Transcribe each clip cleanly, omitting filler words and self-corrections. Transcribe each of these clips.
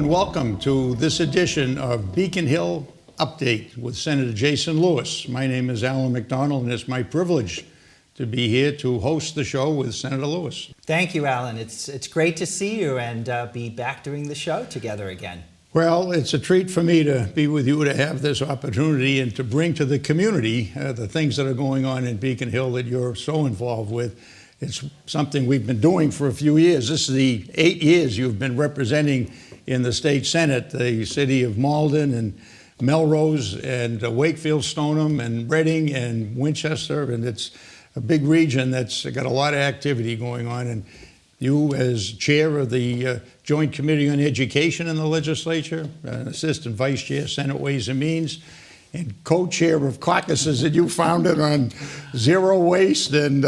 and welcome to this edition of Beacon Hill Update with Senator Jason Lewis. My name is Alan McDonald, and it's my privilege to be here to host the show with Senator Lewis. Thank you, Alan. It's great to see you and be back doing the show together again. Well, it's a treat for me to be with you, to have this opportunity and to bring to the community the things that are going on in Beacon Hill that you're so involved with. It's something we've been doing for a few years. This is the 8 years you've been representing in the state Senate, the city of Malden and Melrose and Wakefield, Stoneham and Reading and Winchester, and it's a big region that's got a lot of activity going on. And you, as chair of the Joint Committee on Education in the legislature, assistant vice chair, Senate Ways and Means, and co-chair of caucuses that you founded on zero waste and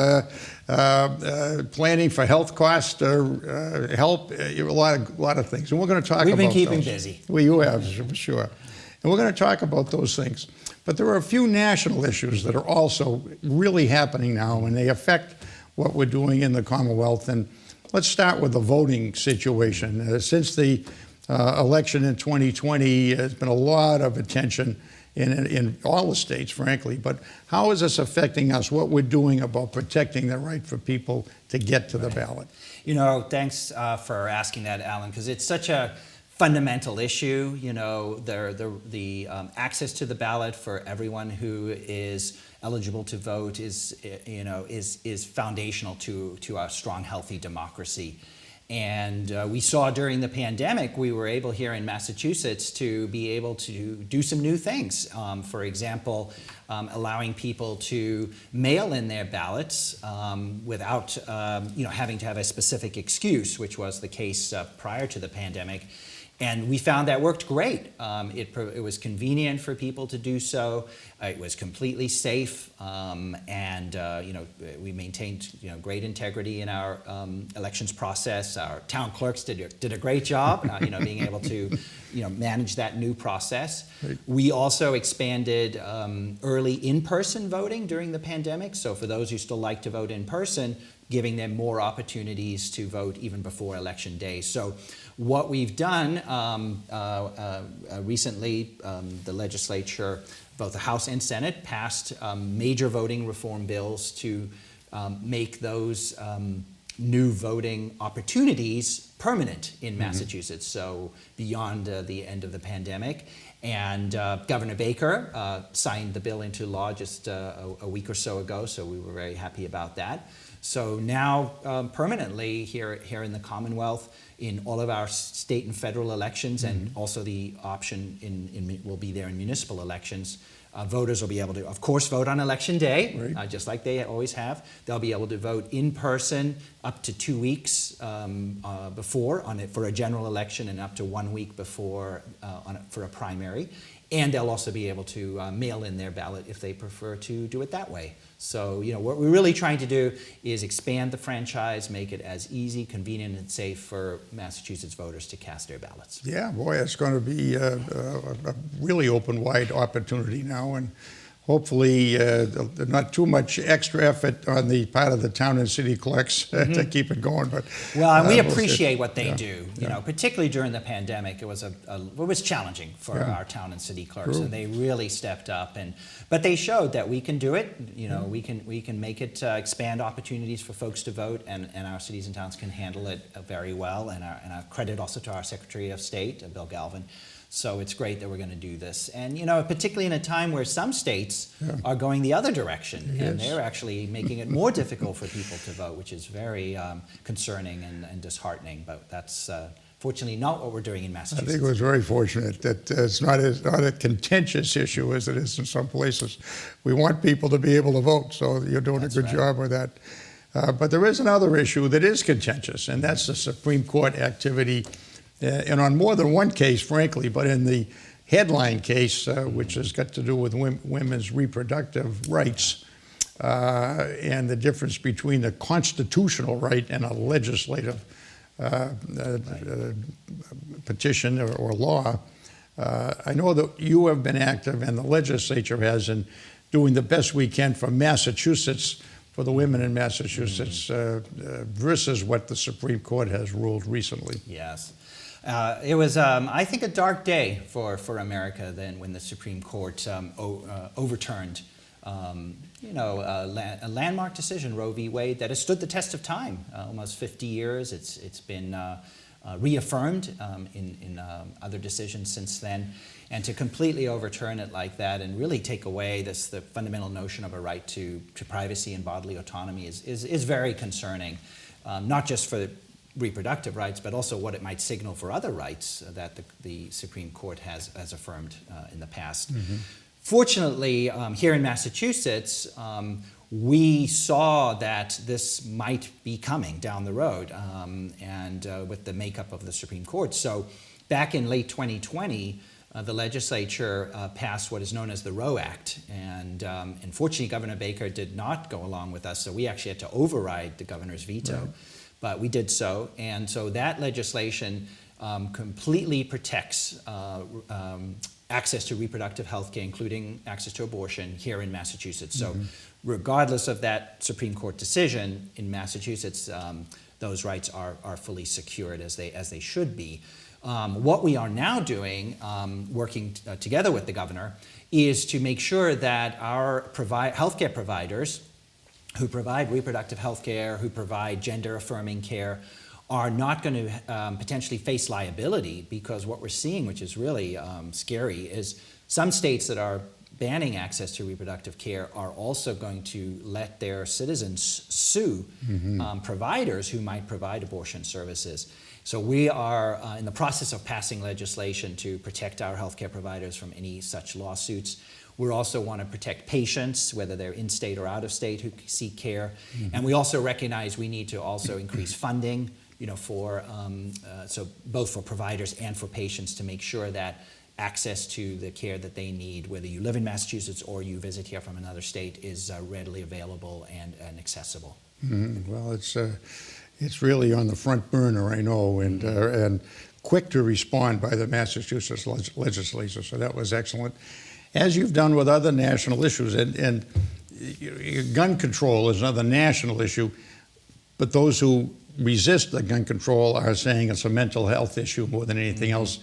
planning for health cost help, a lot of things. And we're going to talk about those. We've been keeping busy. Well, you have, for sure. And we're going to talk about those things. But there are a few national issues that are also really happening now, and they affect what we're doing in the Commonwealth. And let's start with the voting situation. Since the election in 2020, there's been a lot of attention in all the states, frankly. But how is this affecting us, what we're doing about protecting the right for people to get to the ballot? You know, thanks for asking that, Alan, because it's such a fundamental issue. You know, the access to the ballot for everyone who is eligible to vote is foundational to our strong, healthy democracy. And we saw during the pandemic, we were able here in Massachusetts to be able to do some new things. For example, allowing people to mail in their ballots without having to have a specific excuse, which was the case prior to the pandemic. And we found that worked great. It was convenient for people to do so. It was completely safe, and we maintained great integrity in our elections process. Our town clerks did a great job, being able to manage that new process. Right. We also expanded early in-person voting during the pandemic. So for those who still like to vote in person, giving them more opportunities to vote even before Election Day. So what we've done recently, the legislature, both the House and Senate, passed major voting reform bills to make those new voting opportunities permanent in Massachusetts, so beyond the end of the pandemic. And Governor Baker signed the bill into law just a week or so ago, so we were very happy about that. So now permanently here in the Commonwealth, in all of our state and federal elections, and also the option will be there in municipal elections, voters will be able to, of course, vote on Election Day, right, just like they always have. They'll be able to vote in person up to 2 weeks before for a general election, and up to 1 week before for a primary. And they'll also be able to mail in their ballot if they prefer to do it that way. So, what we're really trying to do is expand the franchise, make it as easy, convenient, and safe for Massachusetts voters to cast their ballots. Yeah, boy, it's going to be a really open, wide opportunity now, and hopefully not too much extra effort on the part of the town and city clerks to keep it going. But and we appreciate what they do. Particularly during the pandemic, it was challenging for our town and city clerks, and they really stepped up. But they showed that we can do it. We can make it expand opportunities for folks to vote, and our cities and towns can handle it very well. And our credit also to our Secretary of State, Bill Galvin. So it's great that we're going to do this. And, particularly in a time where some states are going the other direction, and they're actually making it more difficult for people to vote, which is very concerning and disheartening. But that's fortunately not what we're doing in Massachusetts. I think it was very fortunate that it's not a contentious issue as it is in some places. We want people to be able to vote, so you're doing a good job with that. But there is another issue that is contentious, and that's the Supreme Court activity. And on more than one case, frankly, but in the headline case, which has got to do with women's reproductive rights and the difference between a constitutional right and a legislative petition or law, I know that you have been active and the legislature has in doing the best we can for Massachusetts, for the women in Massachusetts, versus what the Supreme Court has ruled recently. Yes. It was, I think, a dark day for America then when the Supreme Court overturned, a landmark decision, Roe v. Wade, that has stood the test of time, almost 50 years. It's been reaffirmed in other decisions since then. And to completely overturn it like that and really take away the fundamental notion of a right to privacy and bodily autonomy is very concerning, not just for reproductive rights, but also what it might signal for other rights that the Supreme Court has affirmed in the past. Mm-hmm. Fortunately, here in Massachusetts, we saw that this might be coming down the road, and with the makeup of the Supreme Court. So back in late 2020, the legislature passed what is known as the Roe Act, and unfortunately Governor Baker did not go along with us, so we actually had to override the governor's veto. Right. But we did so, and so that legislation completely protects access to reproductive health care, including access to abortion here in Massachusetts. So regardless of that Supreme Court decision in Massachusetts, those rights are fully secured as they should be. What we are now doing, working together with the governor, is to make sure that our healthcare providers who provide reproductive health care, who provide gender-affirming care, are not going to potentially face liability, because what we're seeing, which is really scary, is some states that are banning access to reproductive care are also going to let their citizens sue providers who might provide abortion services. So we are in the process of passing legislation to protect our healthcare providers from any such lawsuits. We also want to protect patients, whether they're in-state or out-of-state, who seek care. And we also recognize we need to also increase funding, so both for providers and for patients, to make sure that access to the care that they need, whether you live in Massachusetts or you visit here from another state, is readily available and accessible. Mm-hmm. Well, it's really on the front burner, I know, and quick to respond by the Massachusetts legislature, so that was excellent. As you've done with other national issues, and gun control is another national issue, but those who resist the gun control are saying it's a mental health issue more than anything else.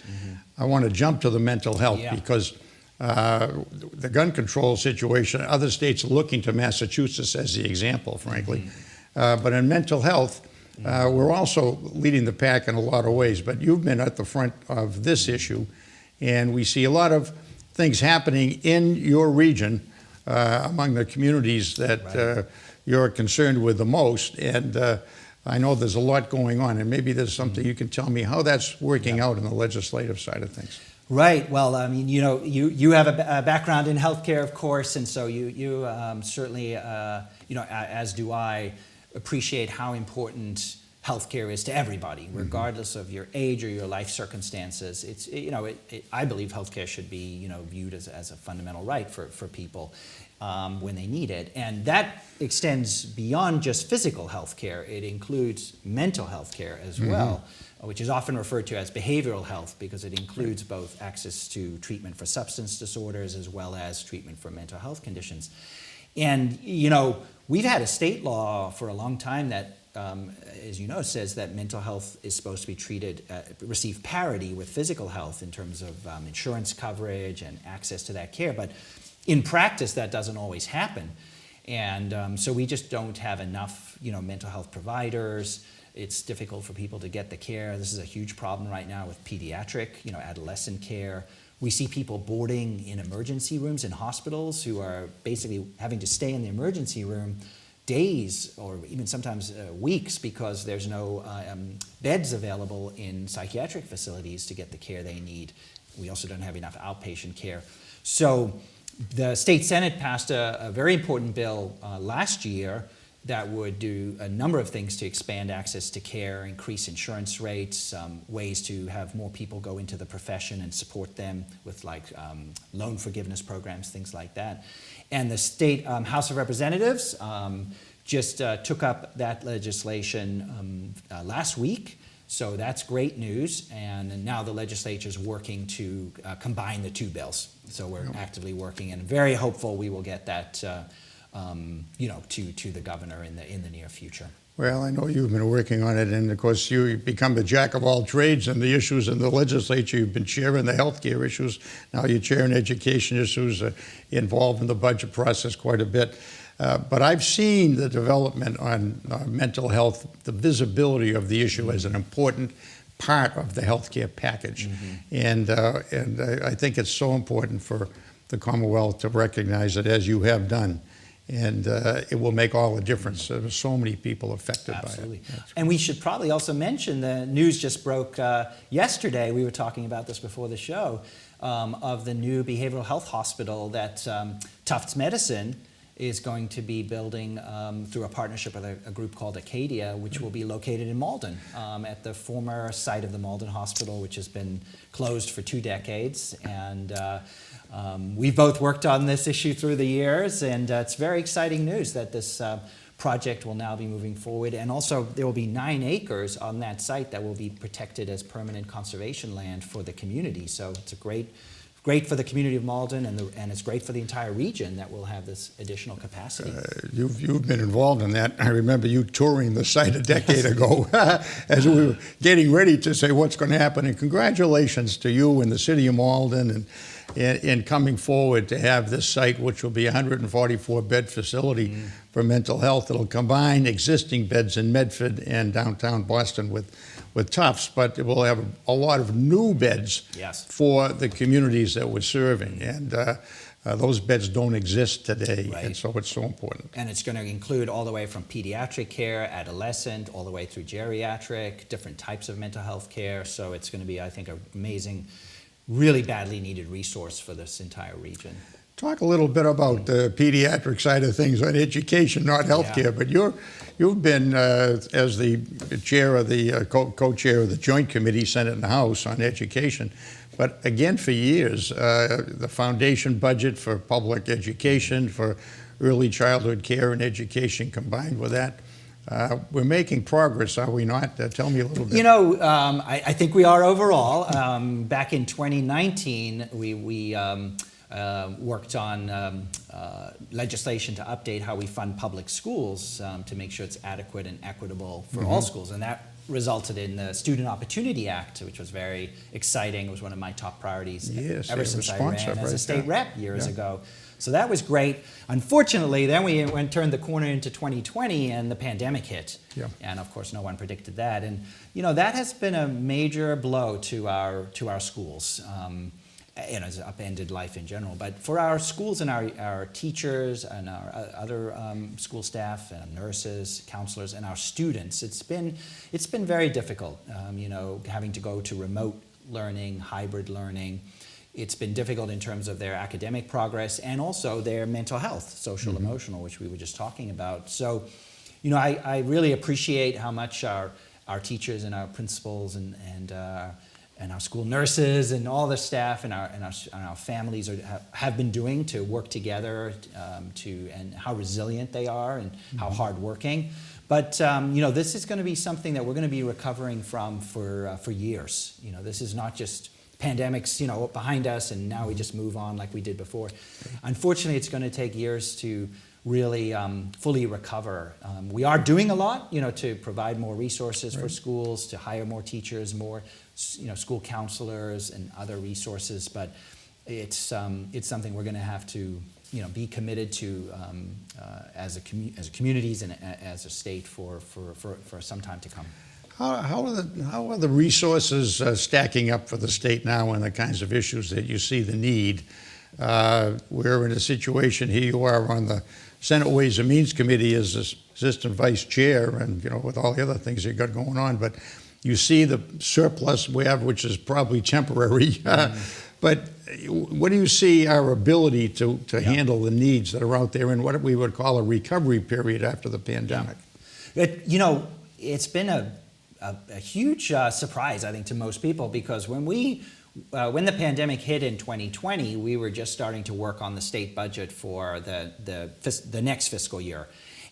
I want to jump to the mental health because the gun control situation, other states are looking to Massachusetts as the example, frankly. But in mental health, we're also leading the pack in a lot of ways, but you've been at the front of this issue, and we see a lot of things happening in your region among the communities that you're concerned with the most. And I know there's a lot going on, and maybe there's something you can tell me how that's working out in the legislative side of things. Right. Well, I mean, you have a background in healthcare, of course, and so you certainly, as do I, appreciate how important healthcare is to everybody, regardless of your age or your life circumstances. It's I believe healthcare should be viewed as a fundamental right for people when they need it, and that extends beyond just physical healthcare. It includes mental health care as well, which is often referred to as behavioral health, because it includes both access to treatment for substance disorders as well as treatment for mental health conditions. And we've had a state law for a long time that, as you know, says that mental health is supposed to be treated, receive parity with physical health in terms of insurance coverage and access to that care. But in practice, that doesn't always happen. And so we just don't have enough, mental health providers. It's difficult for people to get the care. This is a huge problem right now with pediatric, adolescent care. We see people boarding in emergency rooms in hospitals who are basically having to stay in the emergency room days or even sometimes weeks because there's no beds available in psychiatric facilities to get the care they need. We also don't have enough outpatient care. So the state Senate passed a very important bill last year that would do a number of things to expand access to care, increase insurance rates, ways to have more people go into the profession and support them with loan forgiveness programs, things like that. And the state House of Representatives just took up that legislation last week. So that's great news, and now the legislature is working to combine the two bills. So we're actively working, and very hopeful we will get that, to the governor in the near future. Well, I know you've been working on it, and of course, you become the jack of all trades and the issues in the legislature. You've been chairing the healthcare issues. Now you're chairing education issues, involved in the budget process quite a bit. But I've seen the development on mental health, the visibility of the issue as an important part of the healthcare package. And I think it's so important for the Commonwealth to recognize it as you have done. And it will make all the difference. There's so many people affected Absolutely. by it. And we should probably also mention the news just broke yesterday. We were talking about this before the show of the new behavioral health hospital that Tufts Medicine is going to be building through a partnership with a group called Acadia, which will be located in Malden, at the former site of the Malden Hospital, which has been closed for 2 decades. And we've both worked on this issue through the years, and it's very exciting news that this project will now be moving forward. And also, there will be 9 acres on that site that will be protected as permanent conservation land for the community. So it's a great for the community of Malden, and it's great for the entire region that will have this additional capacity. You've been involved in that. I remember you touring the site a decade ago as we were getting ready to say what's going to happen. And congratulations to you and the city of Malden and coming forward to have this site, which will be a 144-bed facility for mental health. It'll combine existing beds in Medford and downtown Boston with Tufts, but it will have a lot of new beds Yes. for the communities that we're serving. And those beds don't exist today, Right. and so it's so important. And it's going to include all the way from pediatric care, adolescent, all the way through geriatric, different types of mental health care. So it's going to be, I think, an amazing, really badly needed resource for this entire region. Talk a little bit about the pediatric side of things on education, not healthcare, but you've been, as the chair of the, co-chair of the Joint Committee, Senate and House on education, but again for years, the foundation budget for public education, for early childhood care and education combined with that, we're making progress, are we not? Tell me a little bit. You know, I think we are overall. Back in 2019, we worked on legislation to update how we fund public schools to make sure it's adequate and equitable for all schools. And that resulted in the Student Opportunity Act, which was very exciting. It was one of my top priorities ever since I ran as a state rep years ago. So that was great. Unfortunately, then we turned the corner into 2020 and the pandemic hit. Yeah. And of course, no one predicted that. And you know, that has been a major blow to our schools. You know, it's upended life in general. But for our schools and our teachers and our other school staff and nurses, counselors, and our students, it's been very difficult. You know, having to go to remote learning, hybrid learning. It's been difficult in terms of their academic progress and also their mental health, social, emotional, which we were just talking about. So, you know, I really appreciate how much our teachers and our principals and our school nurses and all the staff and our families have been doing to work together and how resilient they are and how hardworking. But you know, this is going to be something that we're going to be recovering from for years. You know, this is not just pandemics, you know, behind us and now we just move on like we did before. Unfortunately, it's going to take years to really fully recover. We are doing a lot, you know, to provide more resources for schools, to hire more teachers, more, you know, school counselors and other resources. But it's something we're going to have to, you know, be committed to as communities and as a state for some time to come. How are the resources stacking up for the state now and the kinds of issues that you see the need? We're in a situation here. You are on the Senate Ways and Means Committee as assistant vice chair, and you know, with all the other things you got going on. But you see the surplus we have, which is probably temporary. But what do you see our ability to handle the needs that are out there in what we would call a recovery period after the pandemic? You know, it's been a huge surprise, I think, to most people, because when the pandemic hit in 2020, we were just starting to work on the state budget for the next fiscal year.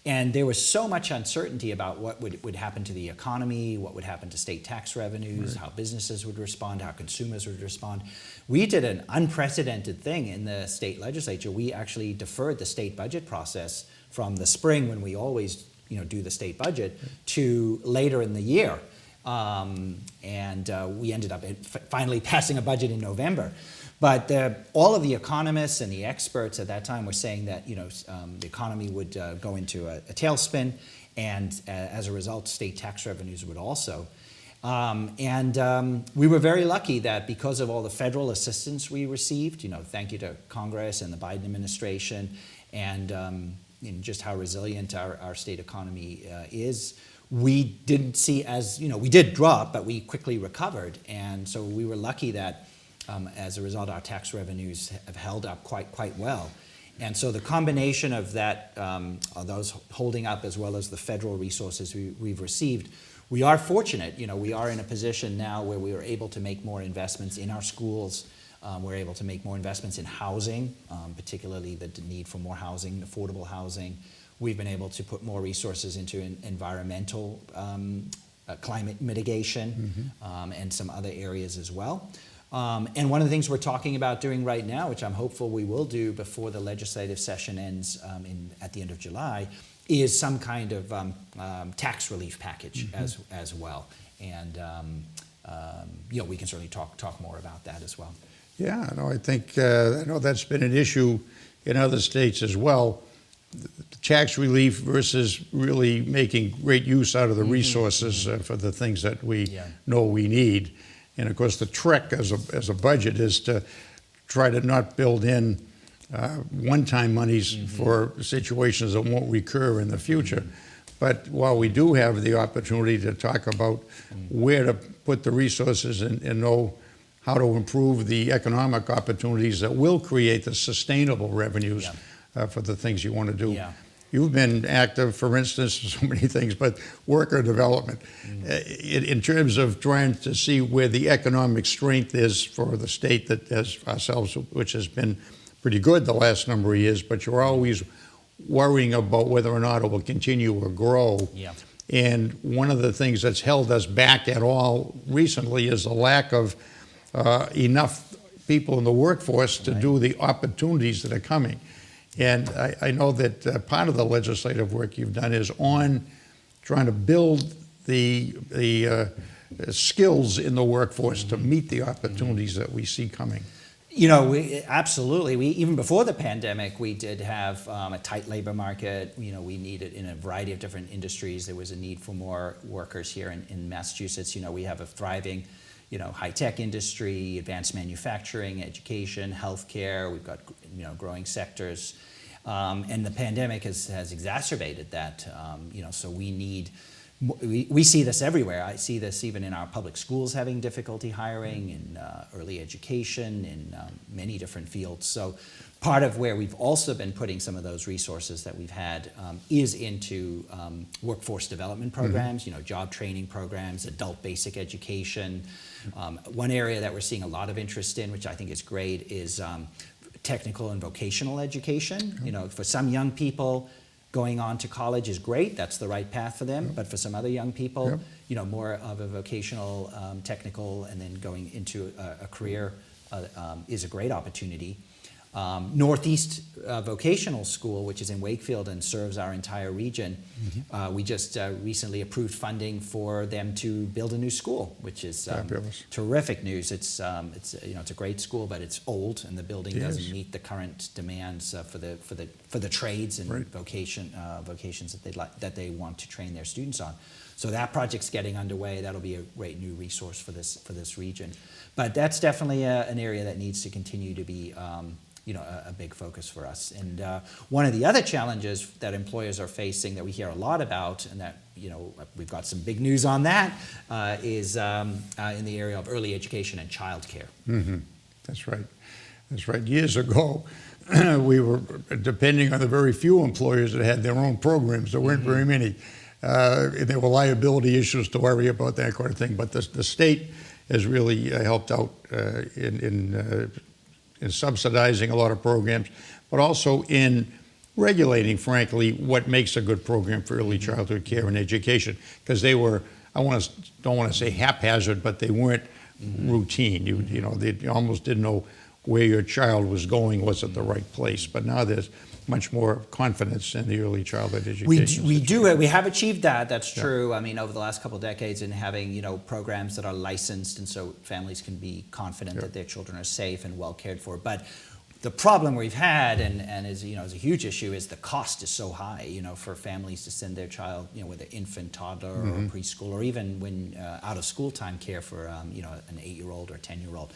And there was so much uncertainty about what would happen to the economy, what would happen to state tax revenues, how businesses would respond, how consumers would respond. We did an unprecedented thing in the state legislature. We actually deferred the state budget process from the spring, when we always do the state budget, to later in the year. We ended up finally passing a budget in November. But all of the economists and the experts at that time were saying that the economy would go into a tailspin, and as a result, state tax revenues would also. We were very lucky that because of all the federal assistance we received, thank you to Congress and the Biden administration, and just how resilient our state economy is, we didn't see we did drop, but we quickly recovered. And so we were lucky that as a result, our tax revenues have held up quite well. And so the combination of that, of those holding up, as well as the federal resources we've received, we are fortunate. We are in a position now where we are able to make more investments in our schools. We're able to make more investments in housing, particularly the need for more housing, affordable housing. We've been able to put more resources into environmental climate mitigation, and some other areas as well. And one of the things we're talking about doing right now, which I'm hopeful we will do before the legislative session ends at the end of July, is some kind of tax relief package as well. And we can certainly talk more about that as well. Yeah, no, I think I know that's been an issue in other states as well. The tax relief versus really making great use out of the resources for the things that we know we need. And of course, the trick as a budget is to try to not build in one-time monies for situations that won't recur in the future. But while we do have the opportunity to talk about where to put the resources and know how to improve the economic opportunities that will create the sustainable revenues for the things you want to do. Yeah. You've been active, for instance, in so many things, but worker development, in terms of trying to see where the economic strength is for the state that as ourselves, which has been pretty good the last number of years, but you're always worrying about whether or not it will continue or grow. Yeah. And one of the things that's held us back at all recently is the lack of enough people in the workforce to do the opportunities that are coming. And I know that part of the legislative work you've done is on trying to build the skills in the workforce to meet the opportunities that we see coming. Absolutely. Even before the pandemic, we did have a tight labor market. We needed, in a variety of different industries, there was a need for more workers here in Massachusetts. We have a thriving high-tech industry, advanced manufacturing, education, healthcare. We've got growing sectors, and the pandemic has exacerbated that. So we see this everywhere. I see this even in our public schools having difficulty hiring, in early education, in many different fields. So part of where we've also been putting some of those resources that we've had is into workforce development programs, job training programs, adult basic education. One area that we're seeing a lot of interest in, which I think is great, is technical and vocational education. For some young people, going on to college is great. That's the right path for them. But for some other young people, more of a vocational, technical, and then going into a career is a great opportunity. Northeast Vocational School, which is in Wakefield and serves our entire region, we just recently approved funding for them to build a new school, which is terrific news. It's a great school, but it's old, and the building doesn't meet the current demands for the trades and vocations that they want to train their students on. So that project's getting underway. That'll be a great new resource for this region. But that's definitely an area that needs to continue to be a big focus for us. And one of the other challenges that employers are facing that we hear a lot about, and that we've got some big news on that, is in the area of early education and childcare. That's right. That's right. Years ago, we were depending on the very few employers that had their own programs. There weren't very many. There were liability issues to worry about, that kind of thing. But the state has really helped out in subsidizing a lot of programs, but also in regulating, frankly, what makes a good program for early childhood care and education. Because they were, don't want to say haphazard, but they weren't routine. You almost didn't know where your child was going was at the right place. But now there's much more confidence in the early childhood education. We have achieved that. That's true. I mean, over the last couple of decades, in having programs that are licensed, and so families can be confident that their children are safe and well cared for. But the problem we've had, and is is a huge issue, is the cost is so high. For families to send their child, whether infant, toddler, or preschool, or even when out of school time care for an 8-year-old or 10-year-old.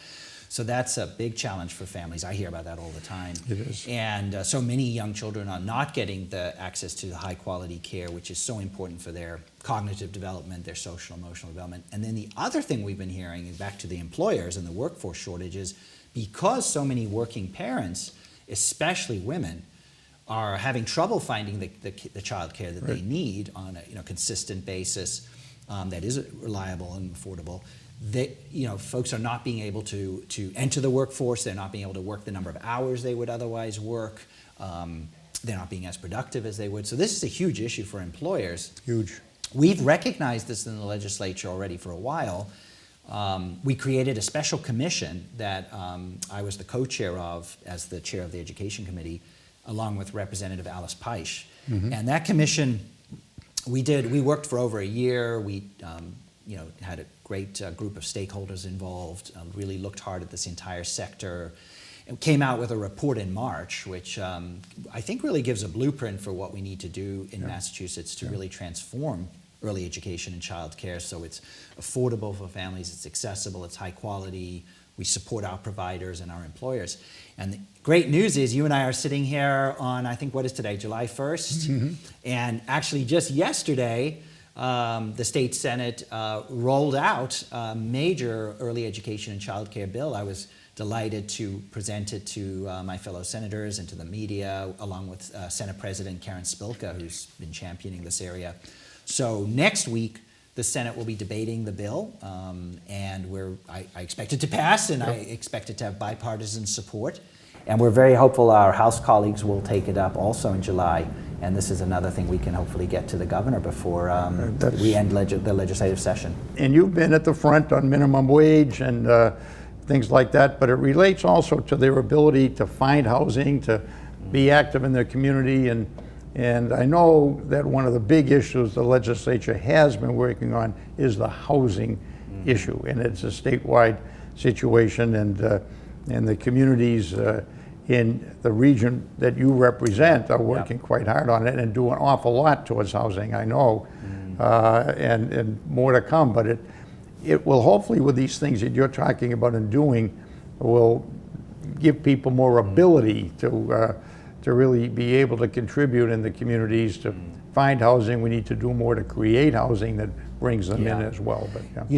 So that's a big challenge for families. I hear about that all the time. It is. And so many young children are not getting the access to the high quality care, which is so important for their cognitive development, their social, emotional development. And then the other thing we've been hearing, is back to the employers and the workforce shortages, because so many working parents, especially women, are having trouble finding the child care that they need on a consistent basis that is reliable and affordable. Folks are not being able to enter the workforce. They're not being able to work the number of hours they would otherwise work. They're not being as productive as they would. So this is a huge issue for employers. Huge. We've recognized this in the legislature already for a while. We created a special commission that I was the co-chair of as the chair of the Education Committee, along with Representative Alice Peisch. And that commission, we worked for over a year. We had a great group of stakeholders involved, really looked hard at this entire sector, and came out with a report in March, which I think really gives a blueprint for what we need to do in Massachusetts to really transform early education and child care so it's affordable for families, it's accessible, it's high quality, we support our providers and our employers. And the great news is you and I are sitting here on, I think, what is today, July 1st? And actually just yesterday, the state Senate rolled out a major early education and child care bill. I was delighted to present it to my fellow senators and to the media, along with Senate President Karen Spilka, who's been championing this area. So next week, the Senate will be debating the bill, and I expect it to pass, and I expect it to have bipartisan support. And we're very hopeful our House colleagues will take it up also in July. And this is another thing we can hopefully get to the governor before we end the legislative session. And you've been at the front on minimum wage and things like that, but it relates also to their ability to find housing, to be active in their community. And I know that one of the big issues the legislature has been working on is the housing issue. And it's a statewide situation, and the communities in the region that you represent are working quite hard on it and do an awful lot towards housing, I know, and more to come. But it will hopefully, with these things that you're talking about and doing, will give people more ability to really be able to contribute in the communities, to find housing. We need to do more to create housing that brings them in as well. But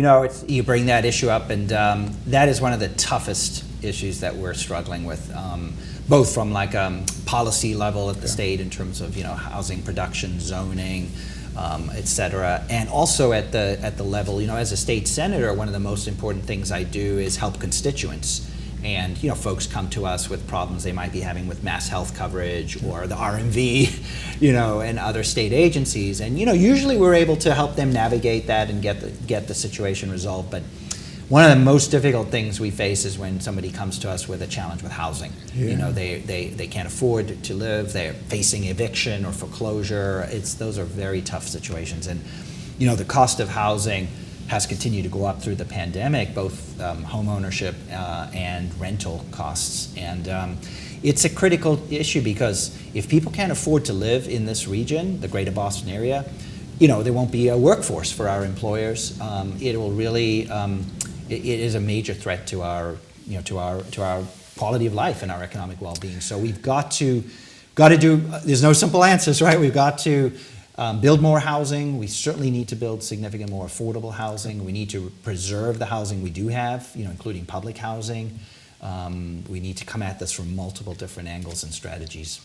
you bring that issue up, and that is one of the toughest issues that we're struggling with, both from policy level at the state in terms of housing production, zoning, et cetera, and also at the level, as a state senator, one of the most important things I do is help constituents. And folks come to us with problems they might be having with mass health coverage or the RMV, and other state agencies. And usually we're able to help them navigate that and get the situation resolved. But one of the most difficult things we face is when somebody comes to us with a challenge with housing. They can't afford to live. They're facing eviction or foreclosure. Those are very tough situations. And the cost of housing has continued to go up through the pandemic, both home ownership and rental costs. And it's a critical issue because if people can't afford to live in this region, the greater Boston area, there won't be a workforce for our employers. It will really, it is a major threat to our quality of life and our economic well-being. So we've got to do, there's no simple answers, right? We've got to build more housing. We certainly need to build significant more affordable housing. We need to preserve the housing we do have, including public housing. We need to come at this from multiple different angles and strategies.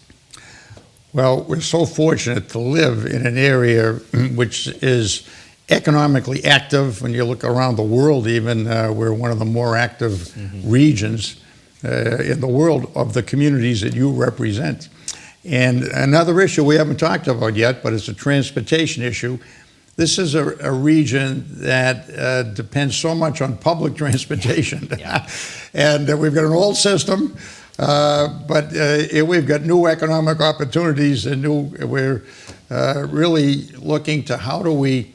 Well, we're so fortunate to live in an area which is economically active. When you look around the world even, we're one of the more active regions in the world of the communities that you represent. And another issue we haven't talked about yet, but it's a transportation issue. this is a region that depends so much on public transportation. Yeah. And we've got an old system, but we've got new economic opportunities, and we're really looking to how do we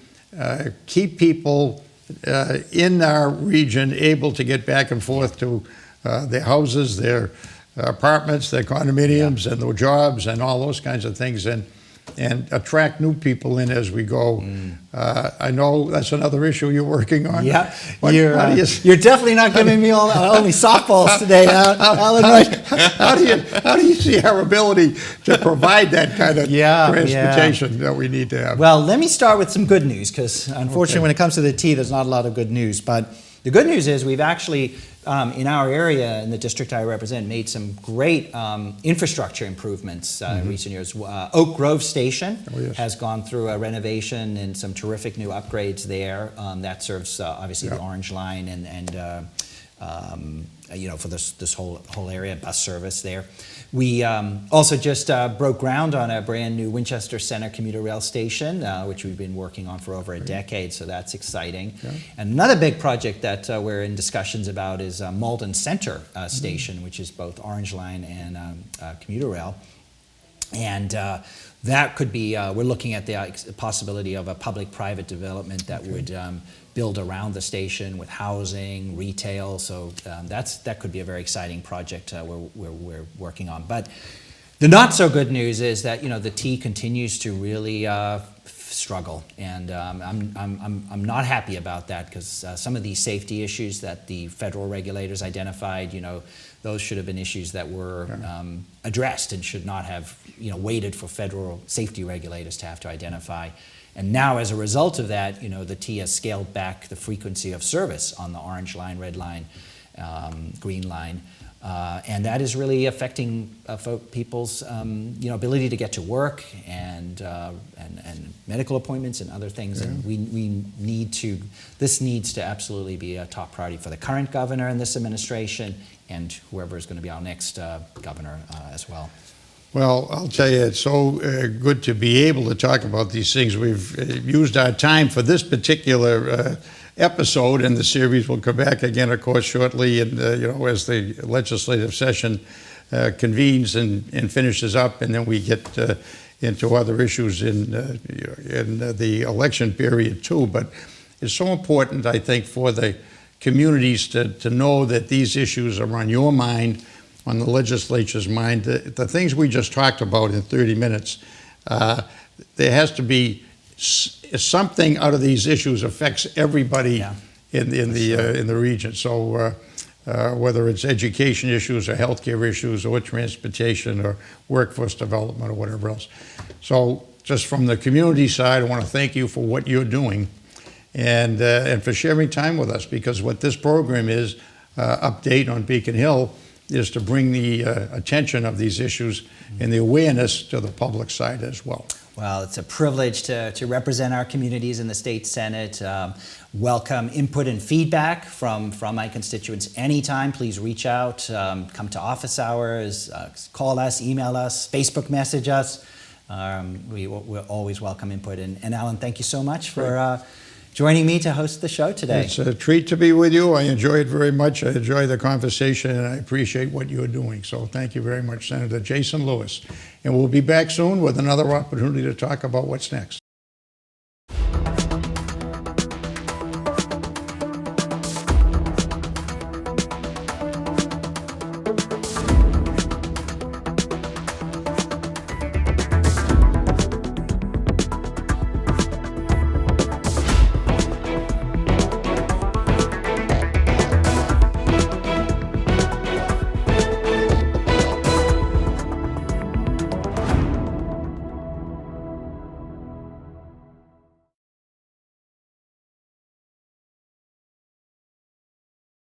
keep people in our region able to get back and forth to their houses, their apartments, their condominiums, and their jobs, and all those kinds of things, and attract new people in as we go. I know that's another issue you're working on. Yeah, But how do you- you're definitely not giving me only softballs today, Alan. Right? how do you see our ability to provide that kind of transportation that we need to have? Well, let me start with some good news, because unfortunately, when it comes to the T, there's not a lot of good news. But the good news is we've actually, in our area, in the district I represent, made some great infrastructure improvements in recent years. Oak Grove Station has gone through a renovation and some terrific new upgrades there. That serves obviously the Orange Line and for this whole area, bus service there. We also just broke ground on a brand new Winchester Center commuter rail station, which we've been working on for over a decade, so that's exciting. Yeah. And another big project that we're in discussions about is Malden Center Station, which is both Orange Line and commuter rail. And that could be, we're looking at the possibility of a public-private development that would build around the station with housing, retail, so that could be a very exciting project we're working on. But the not so good news is that the T continues to really struggle, and I'm not happy about that, because some of these safety issues that the federal regulators identified, those should have been issues that were addressed and should not have waited for federal safety regulators to have to identify. And now, as a result of that, the T has scaled back the frequency of service on the Orange Line, Red Line, Green Line, and that is really affecting people's ability to get to work and medical appointments and other things. Yeah. And we need to. This needs to absolutely be a top priority for the current governor and this administration, and whoever is going to be our next governor as well. Well, I'll tell you, it's so good to be able to talk about these things. We've used our time for this particular episode, and the series will come back again, of course, shortly, and as the legislative session convenes and finishes up, and then we get into other issues in the election period too. But it's so important, I think, for the communities to know that these issues are on your mind, on the legislature's mind. The things we just talked about in 30 minutes, there has to be something out of these issues affects everybody in the region. So whether it's education issues or healthcare issues or transportation or workforce development or whatever else. So just from the community side, I want to thank you for what you're doing and for sharing time with us, because what this program is, Update on Beacon Hill, is to bring the attention of these issues and the awareness to the public side as well. Well, it's a privilege to represent our communities in the state Senate. Welcome input and feedback from my constituents anytime. Please reach out, come to office hours, call us, email us, Facebook message us. We'll always welcome input. And Alan, thank you so much for joining me to host the show today. It's a treat to be with you. I enjoy it very much. I enjoy the conversation, and I appreciate what you're doing. So thank you very much, Senator Jason Lewis. And we'll be back soon with another opportunity to talk about what's next.